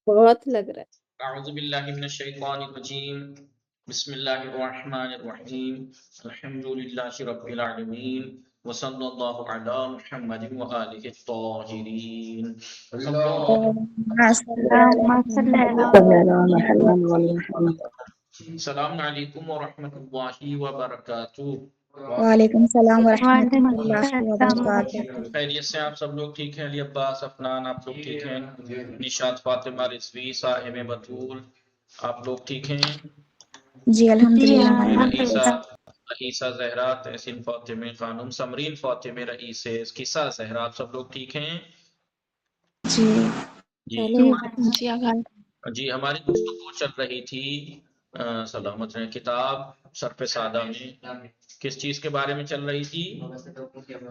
بہت لگ رہا ہے۔ اعوذ باللہ من الشیطان الرجیم بسم اللہ الرحمن الرحیم الحمد للہ رب العالمین وصلی اللہ علی محمد وآلہ الطاہرین۔ السلام علیکم ورحمۃ اللہ وبرکاتہ۔ وعلیکم السلام ورحمۃ اللہ وبرکاتہ۔ خیریت سے آپ سب لوگ ٹھیک ہیں؟ علی عباس افنان آپ لوگ ٹھیک ہیں؟ نشاط فاطمہ رضوی صاحب بطول آپ لوگ ٹھیک ہیں؟ جی الحمدللہ۔ رئیسہ زہرا تحسین فاطمہ خانم سمرین فاطمہ رئیس قصہ زہرا آپ سب لوگ ٹھیک ہیں؟ جی جی ہماری گفتگو چل رہی تھی سلامت رہیں کتاب سر پہ سادہ میں کس چیز کے بارے میں چل رہی تھی؟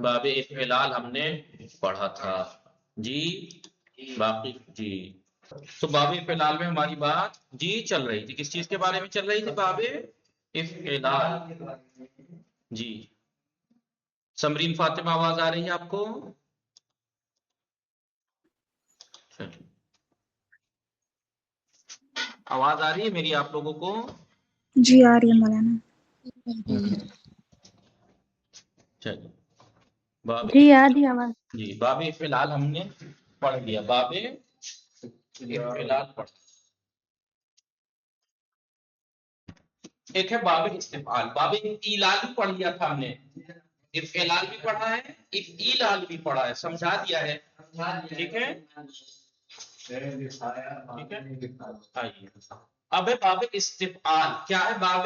باب افعلال ہم نے پڑھا تھا جی۔ باقی جی تو باب افعلال میں ہماری بات جی چل رہی تھی، کس چیز کے بارے میں چل رہی تھی؟ باب افعلال جی۔ سمرین فاطمہ آواز آ رہی ہے آپ کو؟ آواز آ رہی ہے میری آپ لوگوں کو؟ جی آ رہی ہے مولانا۔ چلیے باب جی آدھی آواز۔ جی باب افعلال ہم نے پڑھ لیا، باب افعلال پڑھ۔ ایک ہے باب استفعال، باب افعلال بھی پڑھ لیا تھا ہم نے، افعلال بھی پڑھا ہے افعلال بھی پڑھا ہے، سمجھا دیا ہے ٹھیک ہے؟ آئیے اب ہے باب استفعال، کیا ہے باب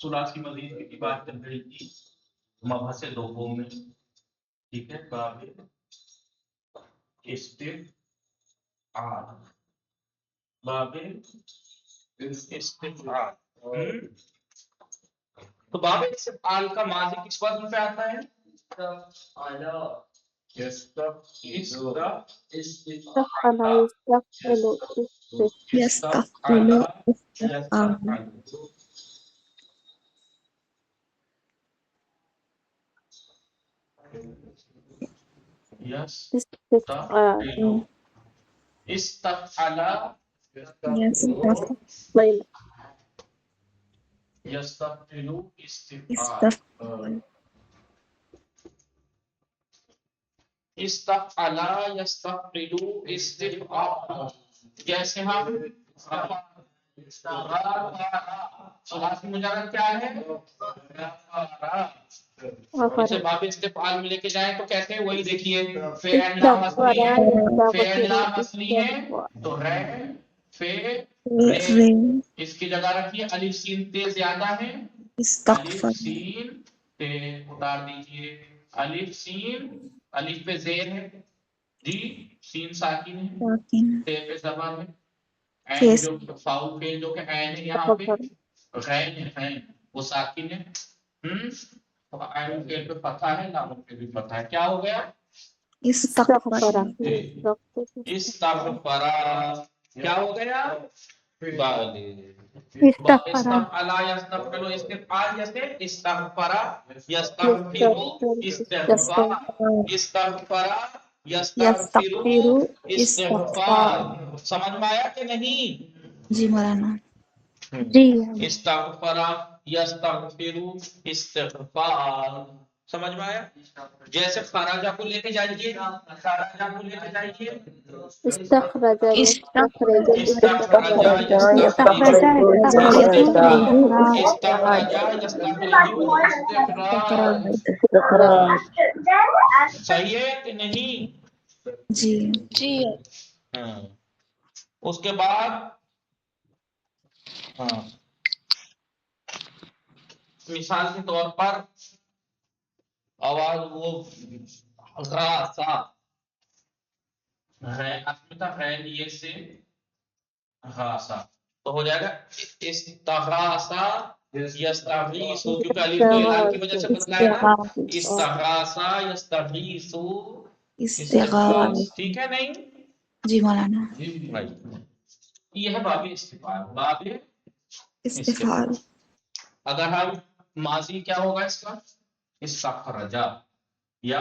ثلاثی مزید کی بات کر رہی تھی مبحث دوم میں، ٹھیک ہے؟ باب استفعال، باب استفعال تو باب استفعال کا ماضی کس وزن پہ آتا ہے؟ یستفعلوا استفعال۔ استفعل يستفعل استفعال، استفعل يستفعل استفعال، جیسے ہم ثلاثی مجرد کیا ہے؟ اسے باب استفعال میں لے کے جائیں تو کیسے؟ وہی دیکھیے فعل لام اصلی ہے، فعل لام اصلی ہے تو رے فعل رے، اس کی جگہ رکھیے الف سین تے زیادہ ہے، الف سین تے اتار دیجئے، الف سین الف پہ زیر ہے جی، سین ساکن ہے، تے پہ زبر ہے، عین جو فاؤ پہ جو کہ عین ہے یہاں پہ غین ہے، غین وہ ساکن ہے، عین پہ فتحہ ہے، لام پہ بھی فتحہ ہے، کیا ہو گیا؟ استغفر۔ استغفر کیا ہو گیا؟ استفعل یستفعل استفعال، جیسے استغفر یستغفر استغفار، استغفر یستغفر استغفار، سمجھ میں آیا کہ نہیں؟ جی مولانا۔ جی استغفر یستغفر استغفار، سمجھ میں آیا؟ جیسے خراجہ کو لے کے جائیے، خراجہ کو لے کے جائیے، استخرج استخرج استخرج یستخرج استخراج۔ صحیح ہے کہ نہیں؟ جی ہاں اس کے بعد ہاں مثال کے طور پر آواز وہ غاسا ہے، اسمتا ہے یہ سے غاسا تو ہو جائے گا استغاثا یستغیثو، کیونکہ الف تو اعلان کی وجہ سے بدلا ہے نا، استغاثا یستغیثو استغاث، ٹھیک ہے نہیں؟ جی مولانا۔ یہ ہے باب استفعال، باب استفعال۔ اگر ہم ماضی کیا ہوگا اس کا؟ استخرجا یا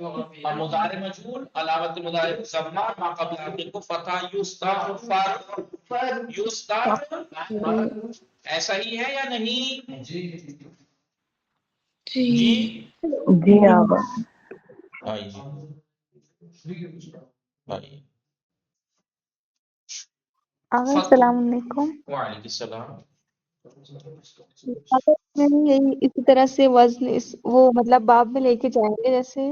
اور مضارع مجهول علامت مضارع مسمى ما قبل آخر کو فتح یستغفر ایسا ہی ہے یا نہیں؟ جی جی جی آبا آئیے آقا السلام علیکم. وعلیکم السلام. اگر میں یہی اسی طرح سے وزن وہ مطلب باب میں لے کے جائیں گے جیسے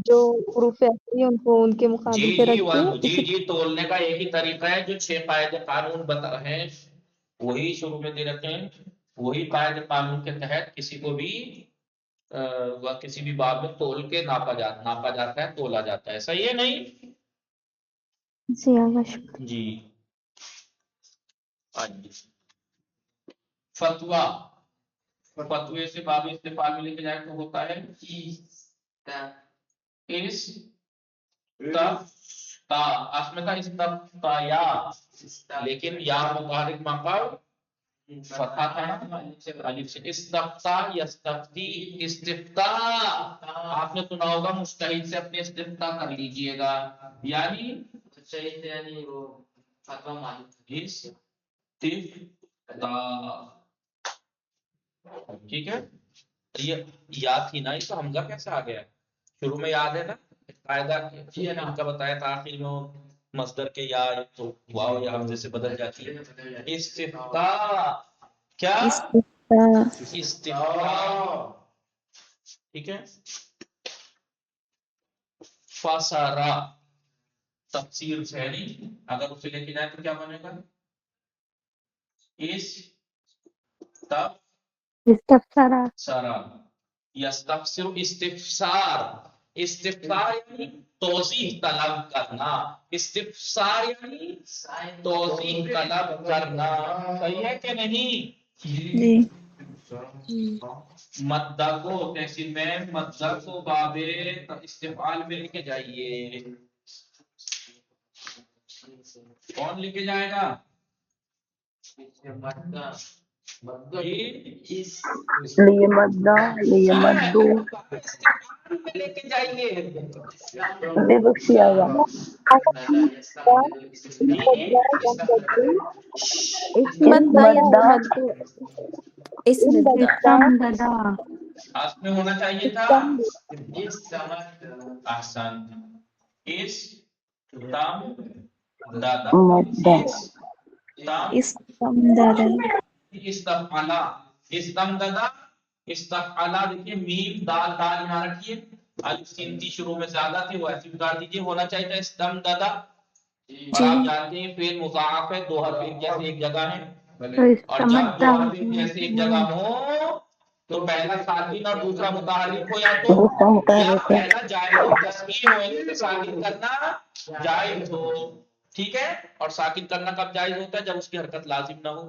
جو حروف اصلی ان کو ان کے مقابل پہ رکھ کے جی تولنے کا ایک ہی طریقہ ہے جو 6 قاعدے قانون بتا ہیں وہی شروع میں دے رکھے ہیں. وہی قاعدے قانون کے تحت کسی کو بھی کسی بھی باب میں تول کے ناپا جاتا ہے تولا جاتا ہے. صحیح ہے نہیں؟ جی آقا شکریہ. جی فتویٰ فتوے سے باب استفعال میں لے کے جائے تو ہوتا ہے لیکن یا متحرک مقام فتح تھا الف سے استفتاء یستفتی استفتاء آپ نے سنا ہوگا مجتہد سے اپنے استفتاء کر لیجئے گا یعنی وہ فتویٰ مالک ٹھیک ہے. یہ یاد تھی نا اس کا حمزہ کیسے آ گیا شروع میں یاد ہے نا قاعدہ ہم کا بتایا تھا آخر میں مصدر کے یا تو واو یا حمزے سے بدل جاتی ہے. استفتاء کیا استفتاء ٹھیک ہے. فسرا تفسیر سے نہیں اگر اسے لے کے جائے تو کیا بنے گا استفسارا سارا یستفسر استفسار استفسار یعنی توضیح طلب کرنا استفسار یعنی توضیح طلب کرنا. صحیح ہے کہ نہیں؟ جی مدہ کو تحصیل میں مدہ کو باب استفعال میں لے کے جائیے. کون لے کے جائے گا؟ لیے مدہ لیے مدو لے کے جائیے دے بخشی آگا مدہ یا مدہ مدو اسم ددا استمددا اس میں ہونا چاہیے تھا احسن اس تم دادا مدہ استمدادا استفعلا استمددا استفعلا دیکھیے میم دال دال یہاں رکھیے الف سینتی شروع میں زیادہ تھے وہ ایسے اتار دیجیے ہونا چاہیے تھا استمددا. اور آپ جانتے ہیں فعل مضاعف ہے دو حرف ایک جیسے ایک جگہ ہیں تو اور جب دو استمدہ حرف ایک جیسے ایک جگہ ہو تو پہلا ساکن اور دوسرا متحرک ہو یا تو دوسرا یا متحرک ہے پہلا جائز ہو تسکین ہو یعنی کہ ساکن کرنا جائز ہو. ٹھیک ہے. اور ساکن کرنا کب جائز ہوتا ہے جب اس کی حرکت لازم نہ ہو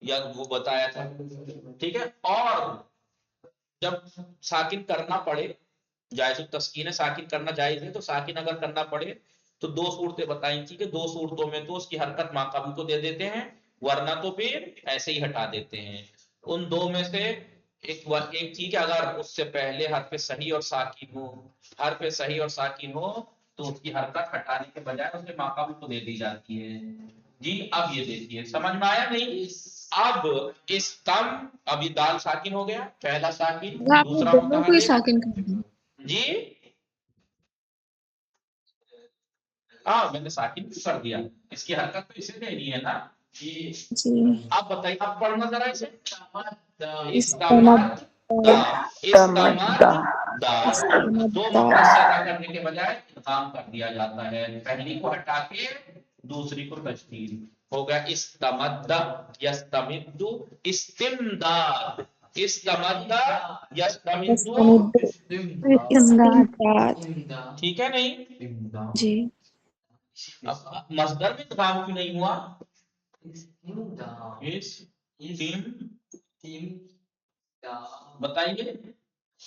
یا وہ بتایا تھا. ٹھیک ہے. اور جب ساکن کرنا پڑے جائز التسکین ہے ساکن کرنا جائز ہے تو ساکن اگر کرنا پڑے تو دو صورتیں بتائیں تھی کہ دو صورتوں میں تو اس کی حرکت ماقبل کو دے دیتے ہیں ورنہ تو پھر ایسے ہی ہٹا دیتے ہیں. ان دو میں سے ایک تھی کہ اگر اس سے پہلے حرف صحیح اور ساکن ہو حرف صحیح اور ساکن ہو تو اس کی حرکت ہٹانے کے بجائے اس کے ماقبل کو دے دی جاتی ہے. جی اب یہ دیکھیے سمجھ میں آیا نہیں؟ اب استم اب یہ دال ساکن ہو گیا پہلا ساکن دوسرا دونوں کو ہی متحرک. ساکن کر دیں جی ہاں میں نے ساکن بھی کر دیا اس کی حرکت تو اسے دینی ہے نا. جی اب بتائیے اب پڑھنا ذرا اسے استمد تمدہ دو مقصد سے ادا کرنے کے بجائے ادغام کر دیا جاتا ہے پہلی کو ہٹا کے دوسری کو تشدید ہو گیا استمد یستمد استمداد استمد یستمد استمداد ٹھیک ہے نہیں؟ جی مصدر میں ادغام کیوں نہیں ہوا؟ بتائیے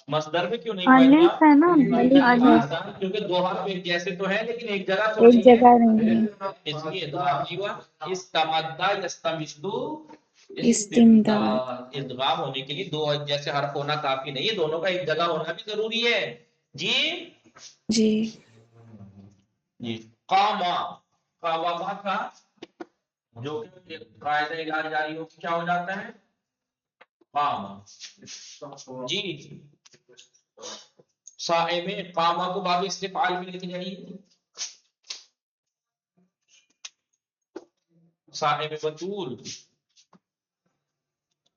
مصدر میں کیوں نہیں ہوا الف ہے نا الف کیونکہ دو حرف ایک جیسے تو ہے لیکن ایک جگہ تو ایک نہیں جگہ نہیں ہے ہے اس لیے ادغام نہیں ہوا. استمدہ یستمدو استمداد ادغام ہونے کے لیے دو جیسے حرف ہونا کافی نہیں ہے دونوں کا ایک جگہ ہونا بھی ضروری ہے جی جی جی قاما قاما تھا جو کہ قاعدہ علاج جاری ہو کیا ہو جاتا ہے قاما جی صائم قاما کو باب استفعال میں لکھ جائیے صائم بطول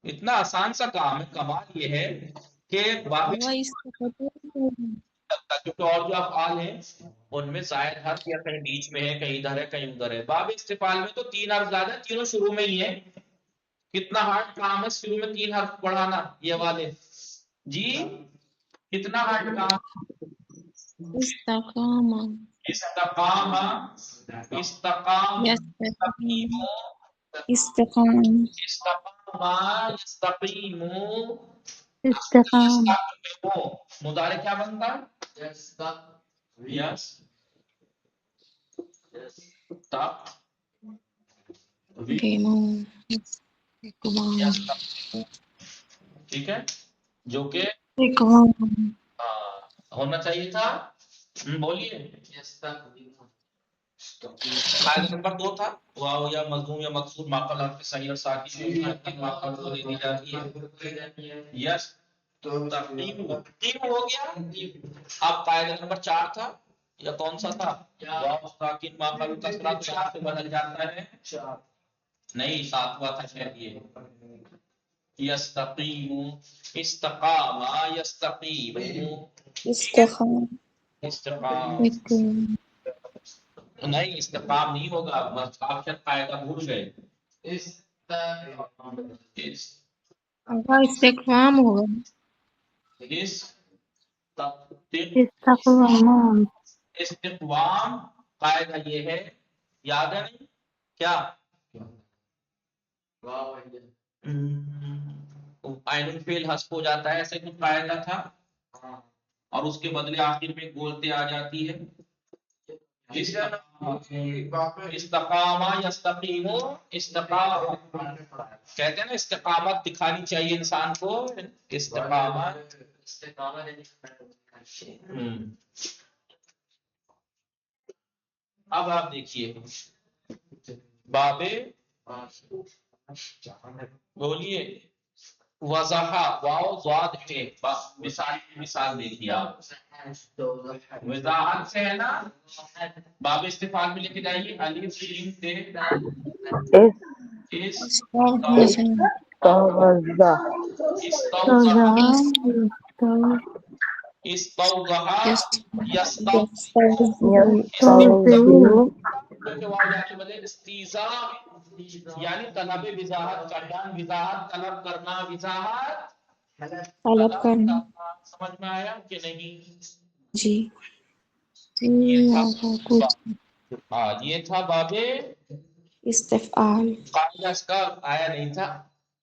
اتنا آسان سا کام ہے کمال یہ ہے کہ باب کیونکہ اور جو افعال ہیں ان میں زائد حرف یا کہیں بیچ میں ہے کہیں ادھر ہے کہیں ادھر ہے باب استفعال میں تو 3 حرف زیادہ تینوں شروع میں ہی ہے کتنا ہارڈ کام ہے شروع میں 3 حرف پڑھانا یہ والے جی کتنا ہارڈ کام استقام استقام استقام استقام استقام يستقيم استقام يستقيم مضارع کیا بنتا یس ٹھیک ہے جو کہ ہونا چاہیے تھا بولیے قاعدہ نمبر 2 تھا واو یا مضموم یا مقصور معقل حرف صحیح اور ساکن معقل کو دے دی جاتی ہے یس تین ہو گیا اب قاعدہ نمبر 4 تھا یا کون سا تھا واو ساکن معقل کسرہ تو یہاں سے بدل جاتا ہے نہیں 7واں تھا شاید یہ یستقیم استقام یستقیم استقام استقام نہیں استقام نہیں ہوگا بس آپ شاید قاعدہ بھول گئے استقام ہوگا استقام استقوام قاعدہ یہ ہے یاد ہے نہیں کیا عین الفعل حذف ہو جاتا ہے ایسے کچھ قاعدہ تھا اور اس کے بدلے آخر میں گولتے آ جاتی ہے استقام یستقیم استقام کہتے ہیں نا استقامت دکھانی چاہیے انسان کو استقامت اب آپ دیکھیے باب بولیے وضاحہ واو ضاد ہے مثال دیکھیے آپ وضاحت سے ہے نا باب استفعال میں لے کے جائیے الف سین تے اس توضح استوضح توضح استوضح يستوضح استیزا یعنی طلب وضاحت کرنا وضاحت طلب کرنا وضاحت طلب کرنا سمجھ میں آیا کہ نہیں جی یہ تھا ہاں یہ تھا باب استفعال قاعدہ اس کا آیا نہیں تھا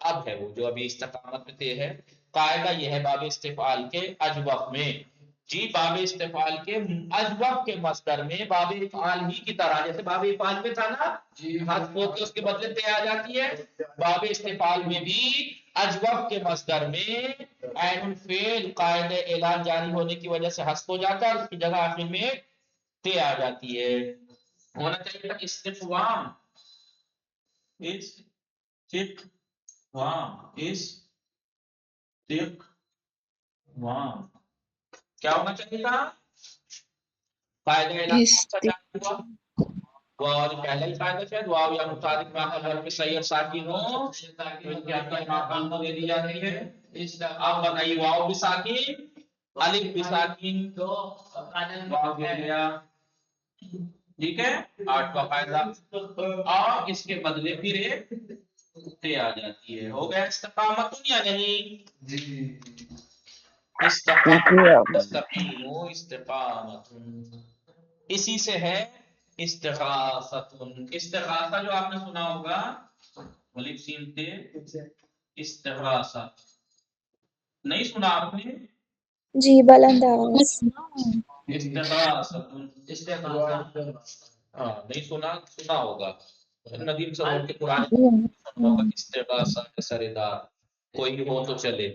اب ہے وہ جو ابھی استقامت میں تے ہے قاعدہ یہ ہے باب استفعال کے اجوف میں جی باب استفعال کے اجوف کے مصدر میں باب افعال ہی کی طرح جیسے باب افعال میں تھا نا حذف ہو کے اس کے بدلے تے آ جاتی ہے باب استفعال میں بھی اجوف کے مصدر میں عین الفعل قاعدہ اعلان جاری ہونے کی وجہ سے حذف ہو جاتا ہے اور اس کی جگہ آخر میں تے آ جاتی ہے ہونا چاہیے تھا استفوام کیا ہونا چاہیے تھا قاعدہ اعلان کون سا جاری ہوا واو پہلا ہی قاعدہ شاید واو یا متعلق معقل حرف صحیح اور ساکن ہو تو ان کے اندر معقل کو دے دی جاتی ہے اب بتائیے واو بھی ساکن الف بھی ساکن تو واو دے دیا ٹھیک ہے 8واں قاعدہ اور اس کے بدلے پھر ایک تے آ جاتی ہے ہو گیا استقامت یا نہیں استقامت استقامت اسی سے ہے استغاثت استغاثہ جو آپ نے سنا ہوگا الف سین تے استغاثہ نہیں سنا آپ نے جی بلند آواز ہاں نہیں سنا ہوگا ندیم صاحب کے قرآن ہوگا استغاثہ کے سردار کوئی ہو تو چلے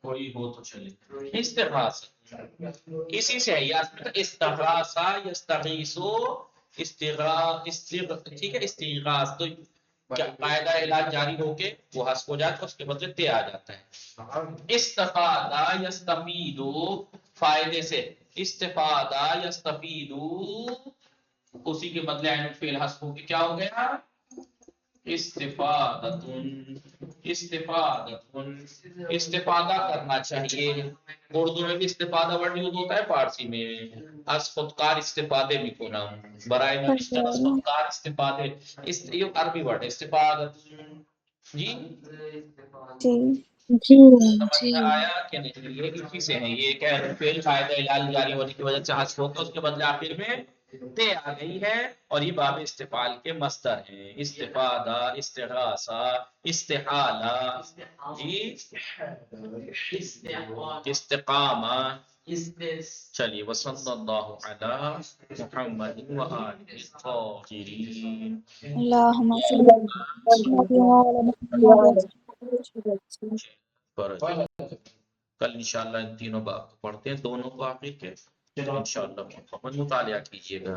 کوئی ہو تو چلے. استغاثہ اسی سے ہے یاد رکھنا. استغاثہ یستغیثو ٹھیک ہے. استغاث تو قاعدہ علاج جاری ہو کے وہ حذف ہو جاتا ہے، اس کے بدلے تے آ جاتا ہے. استفادہ یستفیدو فائدے سے. استفادہ یستفیدو اسی کے بدلے عین الفعل حذف ہو کے کیا ہو گیا؟ استفادتن. استفادہ کرنا چاہیے. اردو میں بھی استفادہ ورڈ یوز ہوتا ہے، فارسی میں از خودکار استفادے بھی کنم برائے نوشتن از خودکار استفادے. یہ عربی ورڈ ہے استفادتن. جی جی جی سمجھ میں آیا کہ نہیں؟ یہ اسی سے ہے. یہ کہ فعل قاعدہ علاج جاری ہونے کی وجہ سے حذف ہوتا ہے، اس کے بدلے آخر میں تے آ گئی ہے، اور یہ باب استفعال کے مصدر ہیں. استفادہ، استغاثہ، استحالہ، جی استقامہ. چلیے وصلی اللہ علی محمد وآلہ الطاہرین. اللہم صلی علی محمد. کل انشاءاللہ ان تینوں باب پڑھتے ہیں، دونوں کو آخر کے. انشاءاللہ مطالعہ کیجیے گا.